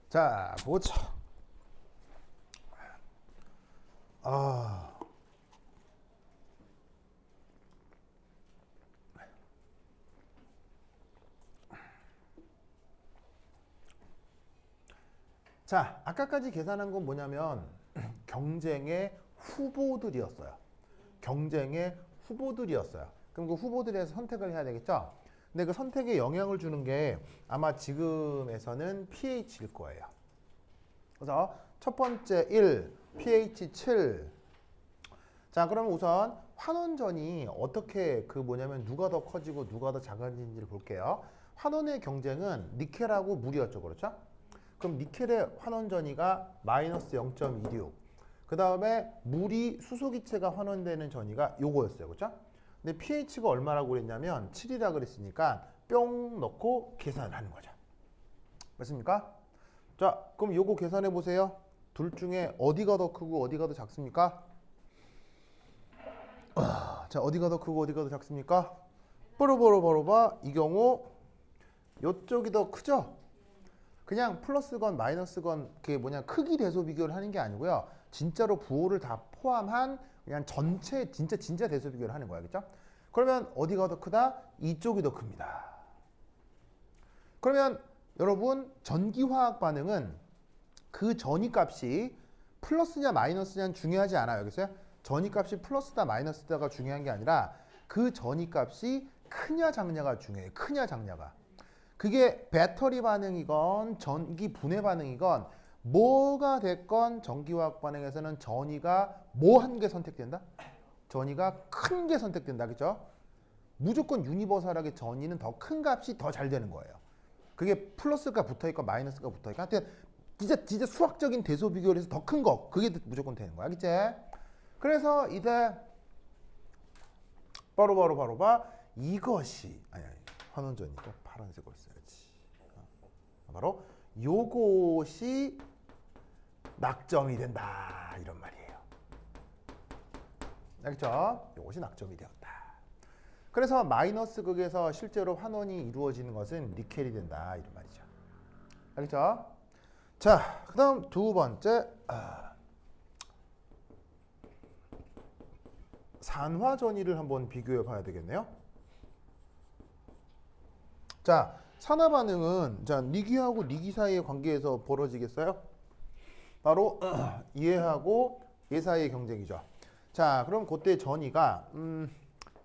자, 보자. 아, 자, 아까까지 계산한 건 뭐냐면 경쟁의 후보들이었어요. 경쟁의 후보들이었어요. 그럼 그 후보들에서 선택을 해야 되겠죠? 근데 그 선택에 영향을 주는 게 아마 지금에서는 pH일 거예요. 그래서 첫 번째 1, pH 7. 자, 그러면 우선 환원전이 어떻게 그 뭐냐면 누가 더 커지고 누가 더 작아지는지를 볼게요. 환원의 경쟁은 니켈하고 물이었죠. 그렇죠? 그럼 니켈의 환원전이가 마이너스 0.26. 그 다음에 물이 수소기체가 환원되는 전이가 요거였어요. 그렇죠? 근데 pH가 얼마라고 그랬냐면 7이라 그랬으니까 뿅 넣고 계산을 하는 거죠. 맞습니까? 자, 그럼 요거 계산해 보세요. 둘 중에 어디가 더 크고 어디가 더 작습니까? 자, 어디가 더 크고 어디가 더 작습니까? 뽀로뽀로뽀로봐. 이 경우 요쪽이 더 크죠? 그냥 플러스건 마이너스건 그게 뭐냐 크기 대소 비교를 하는 게 아니고요. 진짜로 부호를 다 포함한 그냥 전체 진짜 대소 비교를 하는 거야. 그렇죠? 그러면 어디가 더 크다? 이쪽이 더 큽니다. 그러면 여러분 전기화학 반응은 그 전이값이 플러스냐 마이너스냐는 중요하지 않아요. 알겠어요? 전이값이 플러스다 마이너스다가 중요한 게 아니라 그 전이값이 크냐 작냐가 중요해요. 크냐 작냐가. 그게 배터리 반응이건 전기 분해 반응이건 뭐가 됐건 전기화학 반응에서는 전이가 뭐 한 개 선택된다? 전이가 큰 게 선택된다. 그죠? 무조건 유니버설하게 전이는 더 큰 값이 더 잘 되는 거예요. 그게 플러스가 붙어있고 마이너스가 붙어있고 하여튼 진짜 수학적인 대소 비교를 해서 더 큰 거 그게 무조건 되는 거야. 알겠지? 그래서 이제 바로 봐 이것이 아니 환원전이고 파란색으로 써야지. 바로 요것이 낙점이 된다 이런 말이에요. 알겠죠? 요것이 낙점이 되었다. 그래서 마이너스 극에서 실제로 환원이 이루어지는 것은 니켈이 된다 이런 말이죠. 알겠죠? 자, 그 다음 두 번째 산화전이를 한번 비교해 봐야 되겠네요. 자, 산화 반응은 자 니기하고 니기 사이의 관계에서 벌어지겠어요? 바로 얘하고 얘 사이의 경쟁이죠. 자, 그럼 그때 전이가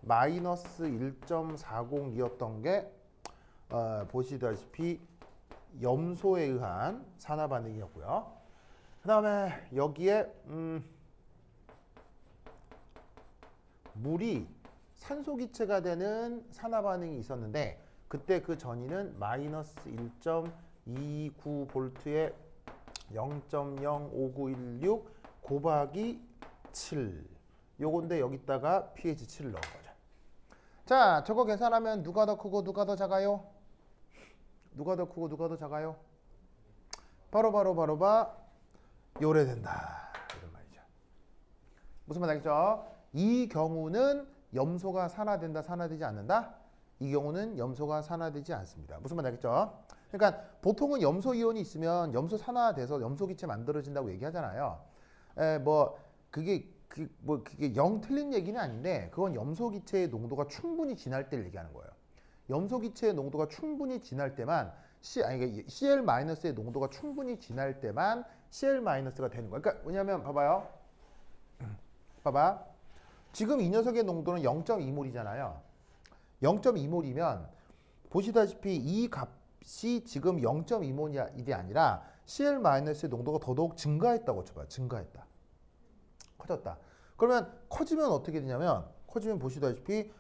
마이너스 1.40이었던 게 보시다시피 염소에 의한 산화 반응이었고요. 그 다음에 여기에 물이 산소 기체가 되는 산화 반응이 있었는데 그때 그 전이는 마이너스 1.29V에 0.05916 곱하기 7 요건데 여기다가 pH 7을 넣은 거죠. 자, 저거 계산하면 누가 더 크고 누가 더 작아요? 누가 더 크고 누가 더 작아요? 바로 봐 요래된다 이런 말이죠. 무슨 말 알겠죠? 이 경우는 염소가 산화된다 산화되지 않는다? 이 경우는 염소가 산화되지 않습니다. 무슨 말 알겠죠? 그러니까 보통은 염소 이온이 있으면 염소 산화돼서 염소 기체 만들어진다고 얘기하잖아요. 그게 영 틀린 얘기는 아닌데 그건 염소 기체의 농도가 충분히 진할 때를 얘기하는 거예요. 염소 기체의 농도가 충분히 진할 때만 CL-의 농도가 충분히 진할 때만 CL-가 되는 거예요. 그러니까 왜냐면 봐봐요. 봐봐. 지금 이 녀석의 농도는 0.2몰이잖아요. 0.2몰이면 보시다시피 이 값이 지금 0.2몰이 아니라 CL-의 농도가 더더욱 증가했다고 쳐봐요. 증가했다. 커졌다. 그러면 커지면 어떻게 되냐면 커지면 보시다시피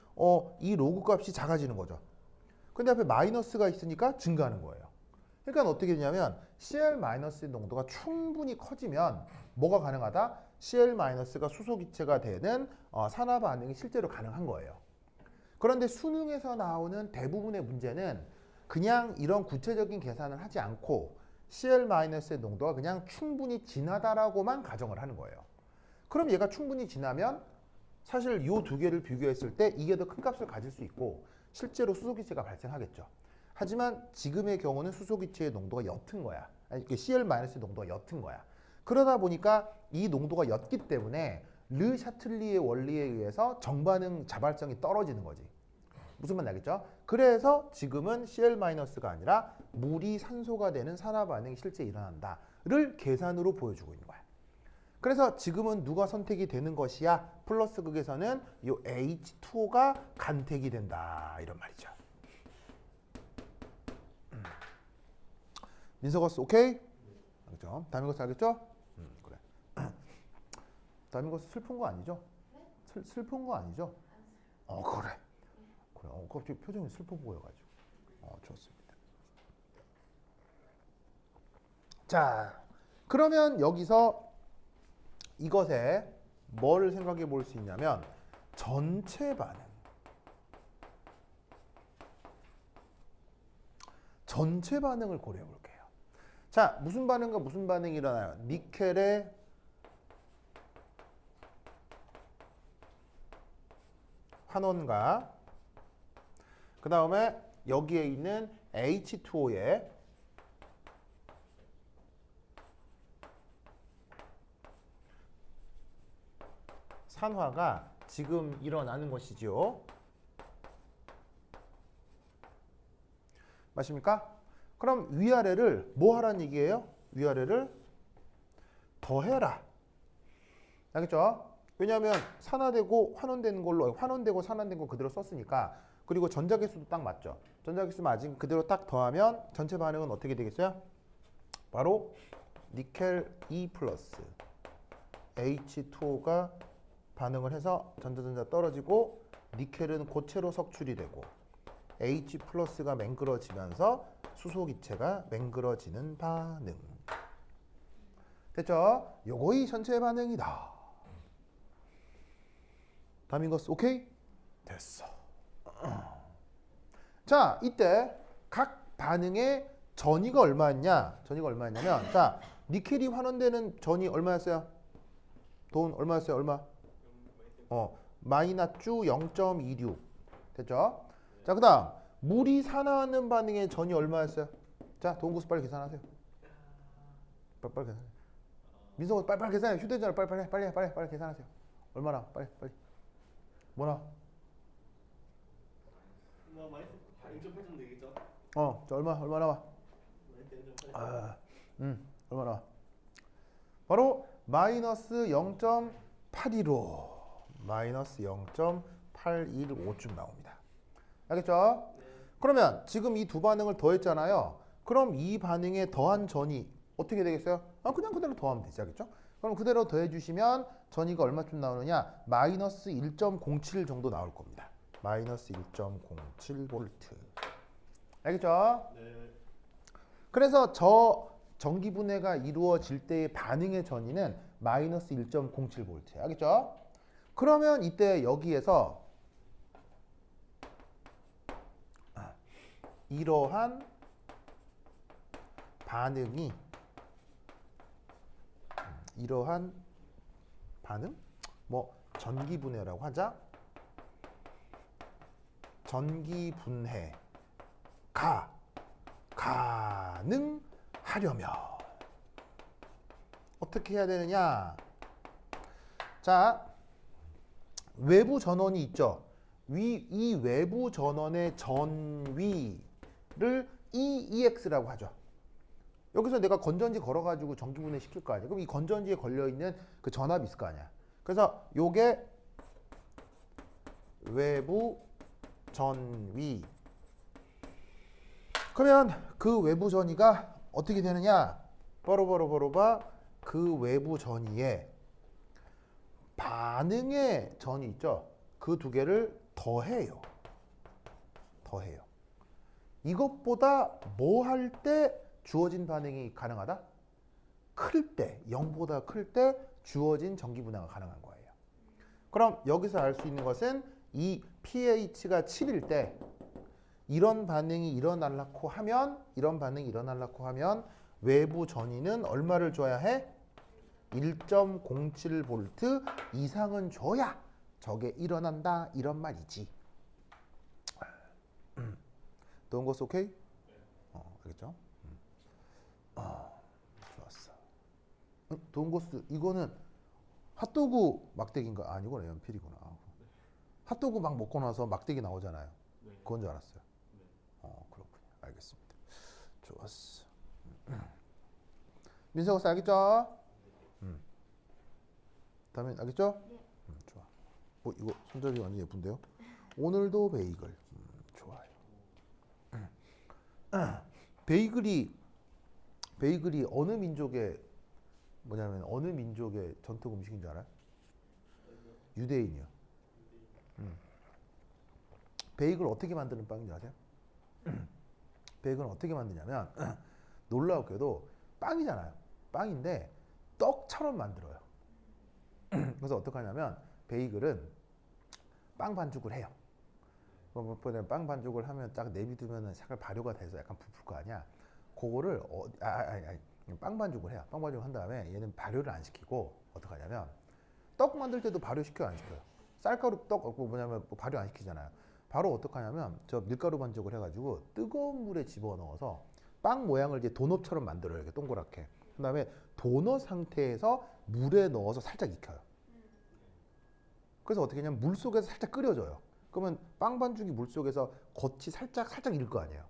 이 로그 값이 작아지는 거죠. 근데 앞에 마이너스가 있으니까 증가하는 거예요. 그러니까 어떻게 되냐면 CL-의 농도가 충분히 커지면 뭐가 가능하다? CL-가 수소기체가 되는 산화 반응이 실제로 가능한 거예요. 그런데 수능에서 나오는 대부분의 문제는 그냥 이런 구체적인 계산을 하지 않고 CL-의 농도가 그냥 충분히 진하다라고만 가정을 하는 거예요. 그럼 얘가 충분히 진하면 사실 이 두 개를 비교했을 때 이게 더 큰 값을 가질 수 있고 실제로 수소기체가 발생하겠죠. 하지만 지금의 경우는 수소기체의 농도가 옅은 거야. 아니, Cl-의 농도가 옅은 거야. 그러다 보니까 이 농도가 옅기 때문에 르 샤틀리의 원리에 의해서 정반응 자발성이 떨어지는 거지. 무슨 말인지 알겠죠? 그래서 지금은 Cl-가 아니라 물이 산소가 되는 산화 반응이 실제 일어난다를 계산으로 보여주고 있는 거야. 그래서 지금은 누가 선택이 되는 것이야? 플러스 극에서는 이 H2O가 간택이 된다. 이런 말이죠. 민서거스 오케이? 알겠죠? 다민거스 알겠죠? 그래. 다민거스 슬픈 거 아니죠? 슬픈 거 아니죠? 그래. 그래. 갑자기 표정이 슬퍼 보여가지고. 좋습니다. 자, 그러면 여기서 이것에 뭘 생각해 볼 수 있냐면 전체 반응. 전체 반응을 고려해 볼게요. 자, 무슨 반응과 무슨 반응이 일어나요? 니켈의 환원과 그 다음에 여기에 있는 H2O의 산화가 지금 일어나는 것이지요. 맞습니까? 그럼 위아래를 뭐 하라는 얘기예요? 위아래를 더해라. 알겠죠? 왜냐하면 산화되고 환원되는 걸로 환원되고 산화된 거 그대로 썼으니까. 그리고 전자계수도 딱 맞죠? 전자계수 맞은 그대로 딱 더하면 전체 반응은 어떻게 되겠어요? 바로 니켈 E 플러스 H2O가 반응을 해서 전자전자 떨어지고 니켈은 고체로 석출이 되고 H 플러스가 맹그러지면서 수소기체가 맹그러지는 반응. 됐죠? 요거이 전체 반응이다. 다민거스 오케이? 됐어. 자, 이때 각 반응의 전이가 얼마였냐? 전이가 얼마였냐면 자, 니켈이 환원되는 전이 얼마였어요? 돈 얼마였어요? 얼마? 마이너스 0.26 됐죠? 자, 그 다음 물이 산화하는 반응의 전이 얼마였어요? 자, 도움구수 빨리 계산하세요. 빨리 계산해. 민성아 빨리 계산해. 휴대전화 빨리 계산하세요. 얼마나? 빨리. 뭐나? 마이너스 0.8 정도 되겠죠? 자, 얼마 나와? 얼마 나와? 바로 마이너스 0.815 마이너스 0.815쯤 나옵니다. 알겠죠? 네. 그러면 지금 이 두 반응을 더했잖아요. 그럼 이 반응에 더한 전이 어떻게 되겠어요? 그냥 그대로 더하면 되지. 알겠죠? 그럼 그대로 더해주시면 전이가 얼마쯤 나오느냐? 마이너스 1.07 정도 나올 겁니다. 마이너스 1.07V. 알겠죠? 네. 그래서 저 전기분해가 이루어질 때의 반응의 전이는 마이너스 1.07V. 알겠죠? 그러면 이때 여기에서 이러한 반응이 이러한 반응? 뭐 전기분해라고 하자. 전기분해가 가능하려면 어떻게 해야 되느냐? 자, 외부 전원이 있죠. 이 외부 전원의 전위를 EEX라고 하죠. 여기서 내가 건전지 걸어가지고 전기분해 시킬 거 아니야. 그럼 이 건전지에 걸려있는 그 전압이 있을 거 아니야. 그래서 요게 외부 전위. 그러면 그 외부 전위가 어떻게 되느냐? 그 외부 전위에 반응의 전이 있죠. 그 두 개를 더해요. 이것보다 뭐 할 때 주어진 반응이 가능하다? 클 때, 0보다 클 때 주어진 전기분해가 가능한 거예요. 그럼 여기서 알 수 있는 것은 이 pH가 7일 때 이런 반응이 일어나려고 하면 외부 전위는 얼마를 줘야 해? 1.07V 이상은 줘야 저게 일어난다 이런 말이지. 도움거스 오케이? 알겠죠? 좋았어. 돈고스 이거는 핫도그 막대기인가? 아니구나 연필이구나. 핫도그 막 먹고 나서 막대기 나오잖아요. 네. 그건 줄 알았어요. 네. 그렇군요. 알겠습니다. 좋았어. 민석스 알겠죠? 다음에 알겠죠? 네. 좋아. 이거 손잡이 완전 예쁜데요? 오늘도 베이글. 좋아요. 베이글이 어느 민족의 뭐냐면 어느 민족의 전통 음식인 줄 알아요? 유대인이요. 베이글 어떻게 만드는 빵인지 아세요? 베이글은 어떻게 만드냐면 놀라웠게도 빵이잖아요. 빵인데 떡처럼 만들어요. 그래서 어떻게 하냐면 베이글은 빵 반죽을 해요. 빵 반죽을 하면 딱 내비두면 약간 발효가 돼서 약간 부풀 거 아니야. 그거를 빵 반죽을 해요. 빵 반죽을 한 다음에 얘는 발효를 안 시키고 어떻게 하냐면 떡 만들 때도 발효 시켜요, 안 시켜요? 쌀가루 떡 뭐냐면 발효 안 시키잖아요. 바로 어떻게 하냐면 저 밀가루 반죽을 해가지고 뜨거운 물에 집어넣어서 빵 모양을 이제 도넛처럼 만들어요. 이렇게 동그랗게. 그다음에 도넛 상태에서 물에 넣어서 살짝 익혀요. 그래서 어떻게 하냐면 물 속에서 살짝 끓여줘요. 그러면 빵 반죽이 물 속에서 겉이 살짝 익을 거 아니에요.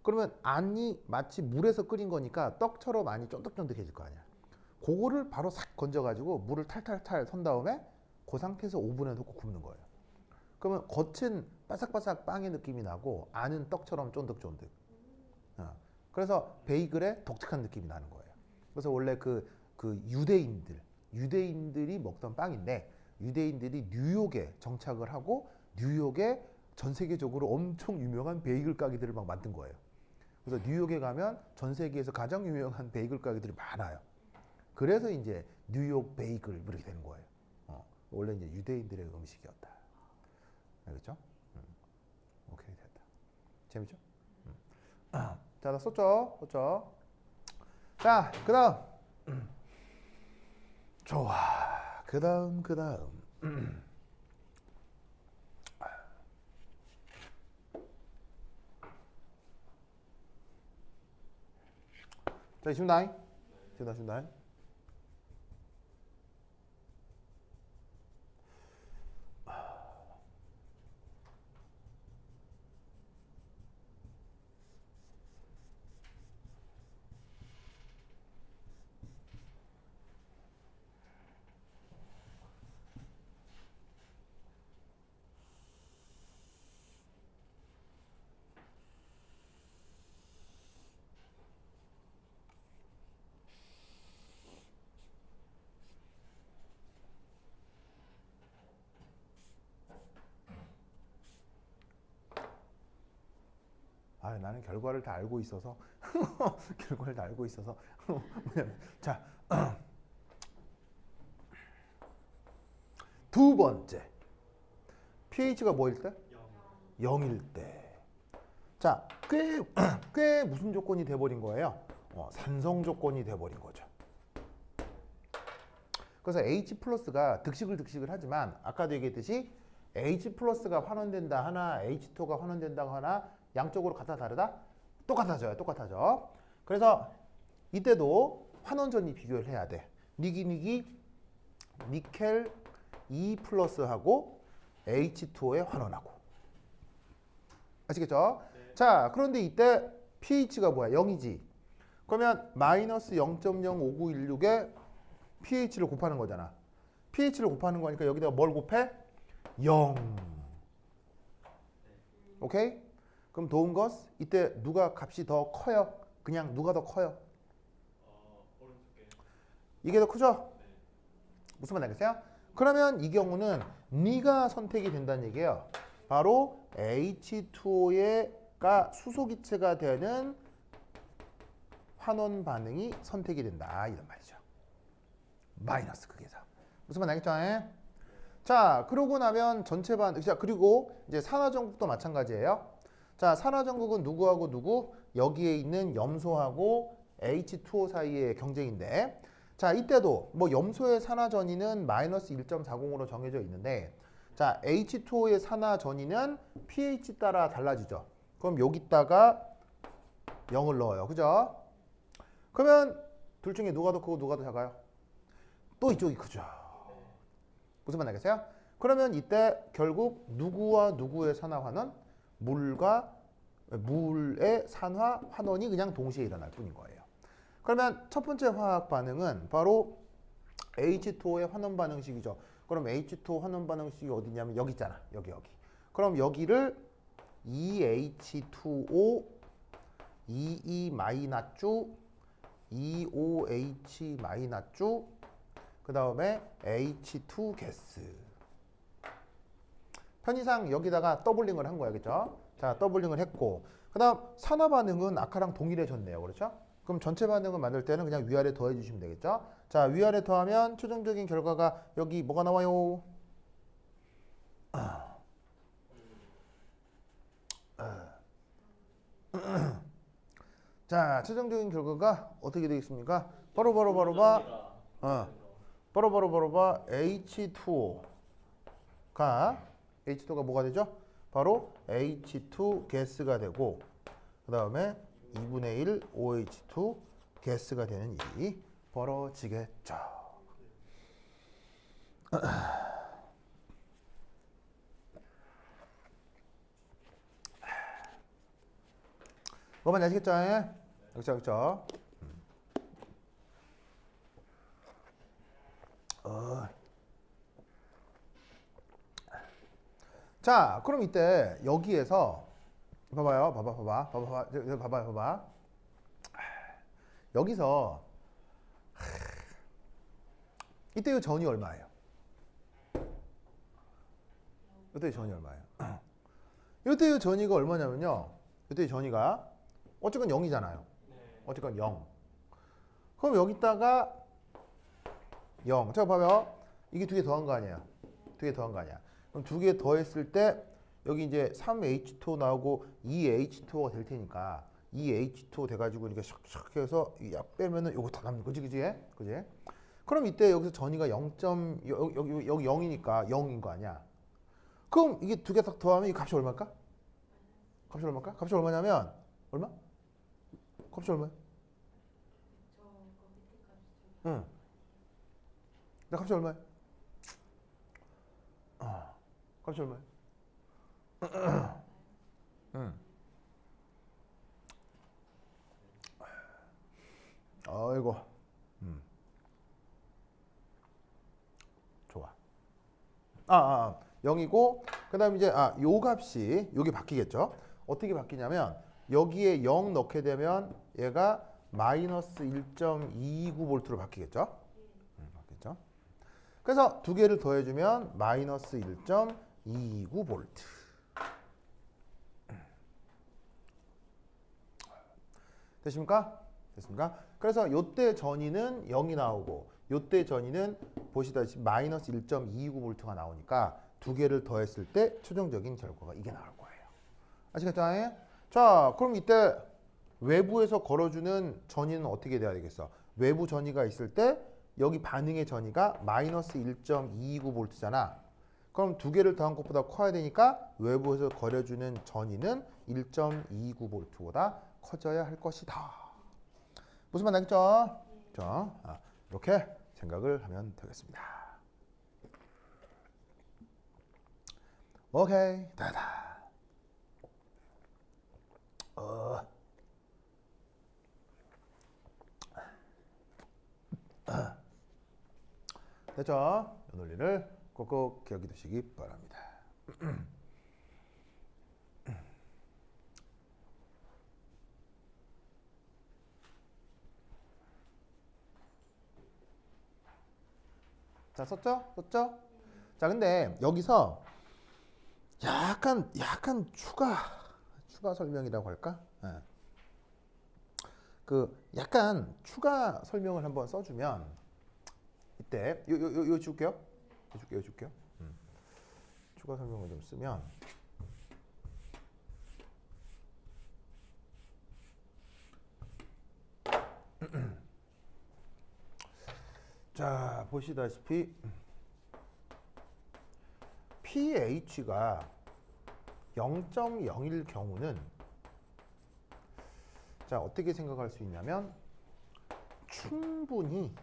그러면 안이 마치 물에서 끓인 거니까 떡처럼 안이 쫀득쫀득해질 거 아니야. 그거를 바로 싹 건져가지고 물을 탈탈탈 선 다음에 그 상태에서 오븐에 넣고 굽는 거예요. 그러면 겉은 바삭바삭 빵의 느낌이 나고 안은 떡처럼 쫀득쫀득. 그래서 베이글의 독특한 느낌이 나는 거예요. 그래서 원래 그 유대인들이 먹던 빵인데 유대인들이 뉴욕에 정착을 하고 뉴욕에 전 세계적으로 엄청 유명한 베이글 가게들을 막 만든 거예요. 그래서 뉴욕에 가면 전 세계에서 가장 유명한 베이글 가게들이 많아요. 그래서 이제 뉴욕 베이글 이렇게 되는 거예요. 원래 이제 유대인들의 음식이었다. 알겠죠? 오케이 됐다. 재밌죠? 자, 다 썼죠? 자, 그다음. 좋아. 그다음. 자, 준다잉. 나는 결과를 다 알고 있어서 뭐냐면 자, 두 번째 pH가 뭐일 때? 0일 때. 자, 꽤 무슨 조건이 돼버린 거예요? 산성 조건이 돼버린 거죠. 그래서 H 플러스가 득식을 하지만 아까도 얘기했듯이 H 플러스가 환원된다 하나 H2가 환원된다고 하나 양쪽으로 같아 다르다? 똑같아져요. 그래서 이때도 환원전이 비교를 해야 돼. 니기 니켈 E 플러스하고 H2O에 환원하고. 아시겠죠? 네. 자, 그런데 이때 pH가 뭐야? 0이지. 그러면 마이너스 0.05916에 pH를 곱하는 거잖아. pH를 곱하는 거니까 여기다가 뭘 곱해? 0. 오케이? 그럼 도운 것 이때 누가 값이 더 커요? 그냥 누가 더 커요? 오른쪽에. 이게 더 크죠? 네. 무슨 말 알겠어요? 그러면 이 경우는 네가 선택이 된다는 얘기예요. 바로 H2O가 수소기체가 되는 환원 반응이 선택이 된다 이런 말이죠. 마이너스 극에서. 무슨 말 알겠죠? 자, 그러고 나면 전체 반응. 자, 그리고 이제 산화전국도 마찬가지예요. 자, 산화전국은 누구하고 누구? 여기에 있는 염소하고 H2O 사이의 경쟁인데, 자, 이때도 뭐 염소의 산화전이는 마이너스 1.40으로 정해져 있는데, 자, H2O의 산화전이는 pH 따라 달라지죠. 그럼 여기다가 0을 넣어요. 그죠? 그러면 둘 중에 누가 더 크고 누가 더 작아요? 또 이쪽이 크죠. 무슨 말 나겠어요? 그러면 이때 결국 누구와 누구의 산화 환원? 물과 물의 산화 환원이 그냥 동시에 일어날 뿐인 거예요. 그러면 첫 번째 화학 반응은 바로 H2O의 환원 반응식이죠. 그럼 H2O 환원 반응식이 어디냐면 여기 있잖아. 여기. 그럼 여기를 2H2O 2E- 2OH- 그 다음에 H2 가스. 편의상 여기다가 더블링을 한 거야. 그죠? 자, 더블링을 했고. 그 다음 산화 반응은 아까랑 동일해졌네요. 그렇죠? 그럼 전체 반응을 만들 때는 그냥 위아래 더해 주시면 되겠죠? 자, 위아래 더하면 최종적인 결과가 여기 뭐가 나와요? 자, 최종적인 결과가 어떻게 되겠습니까? 바로 봐. H2O가 뭐가 되죠? 바로 H2 가스가 되고 그 다음에 2분의 1 OH2 가스가 되는 일이 벌어지겠죠. 뭐만 아시겠죠? 그렇죠. 자, 그럼 이때 여기에서 봐봐. 여기서 이때 이 전이 얼마예요? 이때 이 전이 얼마예요? 이때 이 전이가 얼마냐면요. 이때 이 전이가 어쨌건 0이잖아요. 어쨌건 0. 그럼 여기다가 0. 자, 봐봐요. 이게 두 개 더한 거 아니야? 두 개 더한 거 아니야? 그럼 두 개 더했을 때 여기 이제 3H2O 나오고 2H2O가 될 테니까 2H2O 돼가지고 이렇게 샥샥 해서 약 빼면은 요거 다 남는 거지, 그지? 그럼 이때 여기서 전이가 0. 여기 0이니까 0인 거 아니야? 그럼 이게 두 개 딱 더하면 이 값이 얼마일까? 값이 얼마냐면 얼마? 값이 얼마야? 응. 나 값이 얼마야? 값이 얼마야? 응. 아이고. 좋아. 0이고 그다음에 이제 요 값이 여기 바뀌겠죠? 어떻게 바뀌냐면 여기에 0 넣게 되면 얘가 마이너스 1.229V로 바뀌겠죠? 바뀌겠죠? 그래서 두 개를 더해주면 마이너스 1.229V. 됐습니까? 그래서 요때 전이는 0이 나오고 요때 전이는 보시다시피 마이너스 1.229V가 나오니까 두 개를 더했을 때 최종적인 결과가 이게 나올 거예요. 아시겠죠? 자, 그럼 이때 외부에서 걸어주는 전이는 어떻게 돼야 되겠어? 외부 전이가 있을 때 여기 반응의 전이가 마이너스 1.229V잖아. 그럼 두 개를 더한 것보다 커야 되니까 외부에서 걸어주는 전이는 1.29V보다 커져야 할 것이다. 무슨 말 나겠죠? 자, 이렇게 생각을 하면 되겠습니다. 오케이, 다다. 됐죠? 이 논리를 꼭꼭 기억해 두시기 바랍니다. 자, 썼죠? 자, 근데 여기서 약간 추가 설명이라고 할까? 그 약간 추가 설명을 한번 써주면 이때 요 줄게요. 추가 설명을 좀 쓰면 자, 보시다시피 pH가 0.0일 경우는 자, 어떻게 생각할 수 있냐면 충분히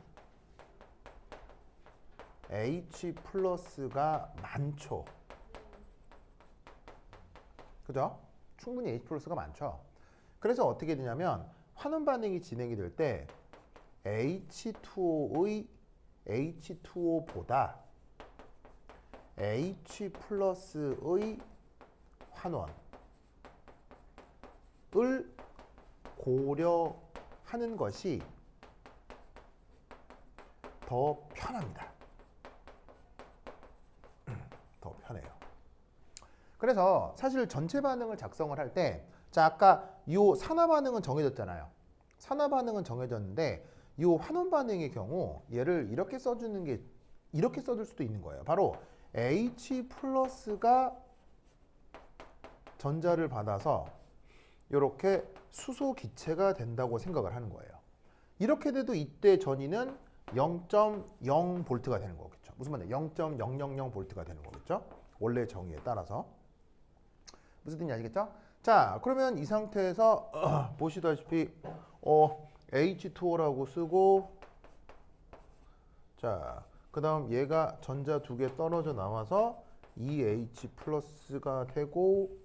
H 플러스가 많죠. 그죠? 충분히 H 플러스가 많죠. 그래서 어떻게 되냐면 환원 반응이 진행이 될 때 H2O보다 H 플러스의 환원을 고려하는 것이 더 편합니다. 더 편해요. 그래서 사실 전체 반응을 작성을 할 때, 자, 아까 이 산화 반응은 정해졌잖아요. 산화 반응은 정해졌는데 이 환원 반응의 경우 얘를 이렇게 써주는 게 이렇게 써줄 수도 있는 거예요. 바로 H 플러스가 전자를 받아서 이렇게 수소 기체가 된다고 생각을 하는 거예요. 이렇게 돼도 이때 전위는 0.0V가 되는 거겠죠. 무슨 말이에요? 0.000V가 되는 거겠죠. 원래 정의에 따라서. 무슨 뜻인지 아시겠죠? 자, 그러면 이 상태에서 보시다시피 H2O라고 쓰고, 자, 그 다음 얘가 전자 두 개 떨어져 나와서 2H 플러스가 되고,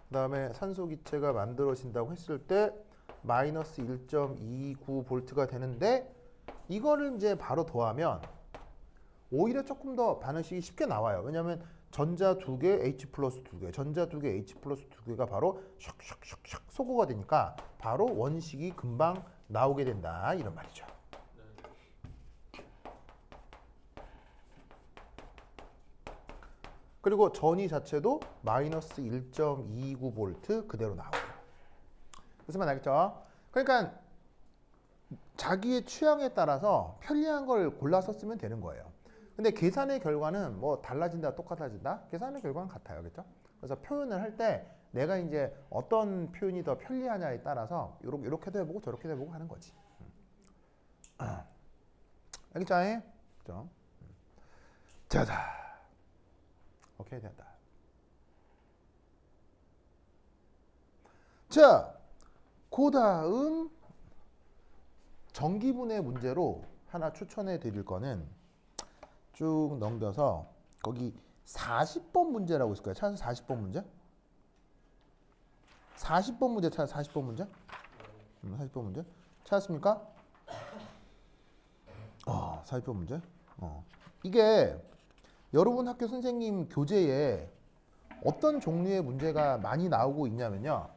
그 다음에 산소 기체가 만들어진다고 했을 때 마이너스 1.29V가 되는데, 이거를 이제 바로 더하면 오히려 조금 더 반응식이 쉽게 나와요. 왜냐하면 전자 두 개, H 플러스 두 개, 전자 두 개, H 플러스 두 개가 바로 샥샥샥샥 소거가 되니까 바로 원식이 금방 나오게 된다, 이런 말이죠. 그리고 전위 자체도 마이너스 1.29V 그대로 나오고요. 무슨 말 알겠죠? 그러니까 자기의 취향에 따라서 편리한 걸 골라서 쓰면 되는 거예요. 근데 계산의 결과는 뭐 달라진다, 똑같아진다? 계산의 결과는 같아요. 그렇죠? 그래서 표현을 할 때 내가 이제 어떤 표현이 더 편리하냐에 따라서 이렇게도 해보고 저렇게도 해보고 하는 거지. 알겠죠? 그죠? 자자. 오케이, 됐다. 자, 그 다음 전기분해 문제로 하나 추천해 드릴 거는 쭉 넘겨서 거기 40번 문제라고 있을 거예요. 찾아서 40번 문제? 40번 문제 찾아서 40번 문제? 40번 문제? 찾았습니까? 40번 문제? 이게 여러분 학교 선생님 교재에 어떤 종류의 문제가 많이 나오고 있냐면요.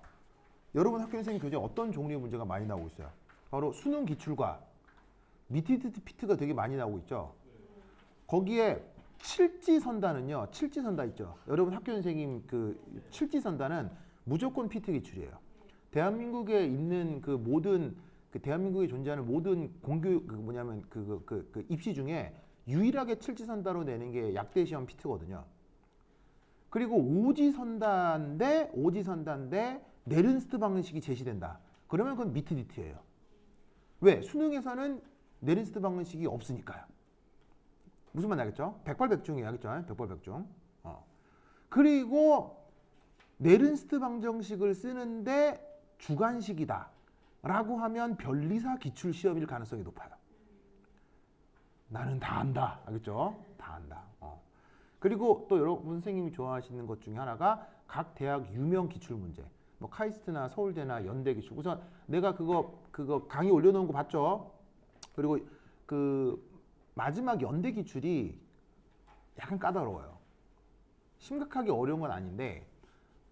여러분 학교 선생님 교재에 어떤 종류의 문제가 많이 나오고 있어요? 바로 수능 기출과 미티드 피트가 되게 많이 나오고 있죠. 거기에 칠지선다는요. 칠지선다 있죠. 여러분 학교 선생님 그 칠지선다는 무조건 피트 기출이에요. 대한민국에 있는 그 모든 그 대한민국에 존재하는 모든 공교 그 입시 중에 유일하게 칠지선다로 내는 게 약대 시험 피트거든요. 그리고 오지선다인데 네른스트 방정식이 제시된다. 그러면 그건 미트디트예요. 왜? 수능에서는 네른스트 방정식이 없으니까요. 무슨 말 알겠죠? 백발백중이에요. 알겠죠? 백발백중. 그리고 네른스트 방정식을 쓰는데 주관식이다 라고 하면 변리사 기출 시험일 가능성이 높아요. 나는 다 안다. 알겠죠? 다 안다. 그리고 또 여러분 선생님이 좋아하시는 것 중에 하나가 각 대학 유명 기출 문제. 뭐 카이스트나 서울대나 연대 기출. 우선 내가 그거 강의 올려놓은 거 봤죠? 그리고 그 마지막 연대 기출이 약간 까다로워요. 심각하게 어려운 건 아닌데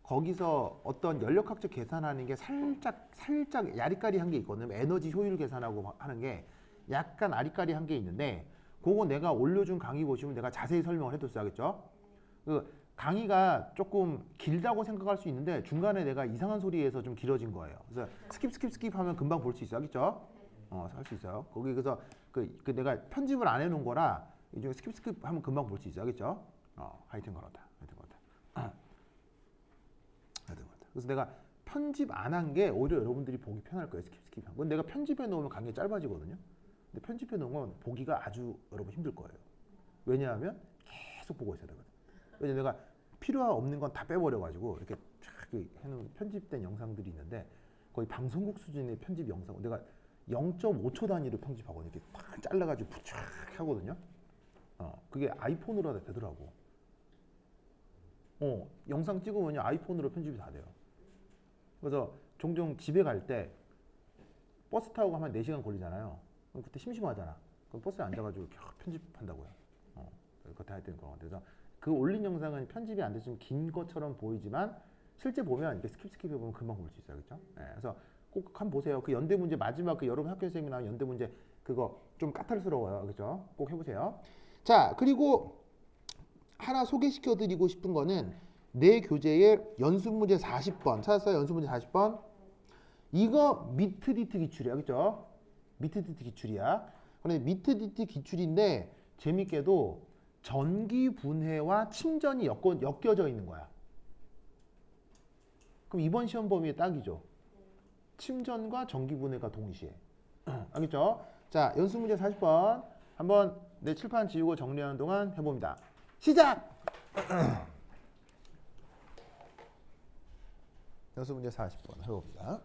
거기서 어떤 연력학적 계산하는 게 살짝 야리까리한 게 있거든요. 에너지 효율 계산하고 하는 게 약간 아리까리한 게 있는데 그거 내가 올려준 강의 보시면 내가 자세히 설명을 해뒀어요. 알겠죠? 그 강의가 조금 길다고 생각할 수 있는데 중간에 내가 이상한 소리에서 좀 길어진 거예요. 그래서 스킵 하면 금방 볼 수 있어요. 알겠죠? 할 수 있어요. 거기 그래서 그 내가 편집을 안 해놓은 거라 이제 스킵 하면 금방 볼 수 있어요. 알겠죠? 하여튼 그렇다. 그래서 내가 편집 안 한 게 오히려 여러분들이 보기 편할 거예요. 스킵. 그건 내가 편집해 놓으면 강의 짧아지거든요. 근데 편집해 놓으면 보기가 아주 여러분 힘들 거예요. 왜냐하면 계속 보고 있어야 되거든. 왜냐면 내가 필요 없는 건 다 빼버려가지고 이렇게 쫙 그 해놓은 편집된 영상들이 있는데 거의 방송국 수준의 편집 영상. 내가 0.5초 단위로 편집하거든요. 이렇게 팍 잘라가지고 부착 하거든요. 그게 아이폰으로 다 되더라고. 영상 찍으면 아이폰으로 편집이 다 돼요. 그래서 종종 집에 갈 때 버스 타고 가면 4시간 걸리잖아요. 그럼 그때 심심하잖아. 그럼 버스에 앉아가지고 편집한다고요. 그거 다 해야 되는 거 같아서 그 올린 영상은 편집이 안 돼서 좀 긴 것처럼 보이지만 실제 보면 이렇게 스킵 해보면 금방 볼 수 있어요. 그렇죠? 그래서 꼭 한번 보세요. 그 연대 문제 마지막 그 여러분 학교 선생님이 나온 연대 문제 그거 좀 까탈스러워요. 그렇죠? 꼭 해보세요. 자, 그리고 하나 소개시켜 드리고 싶은 거는 내 교재의 연습 문제 40번 찾았어요? 연습 문제 40번. 이거 미트디트 기출이야. 그렇죠? 미트디트 기출이야. 그런데 미트디트 기출인데 재밌게도 전기 분해와 침전이 엮여져 있는 거야. 그럼 이번 시험 범위에 딱이죠. 침전과 전기 분해가 동시에. 알겠죠? 자, 연습 문제 40번. 한번 내 칠판 지우고 정리하는 동안 해봅니다. 시작! 연습 문제 40번 해봅니다.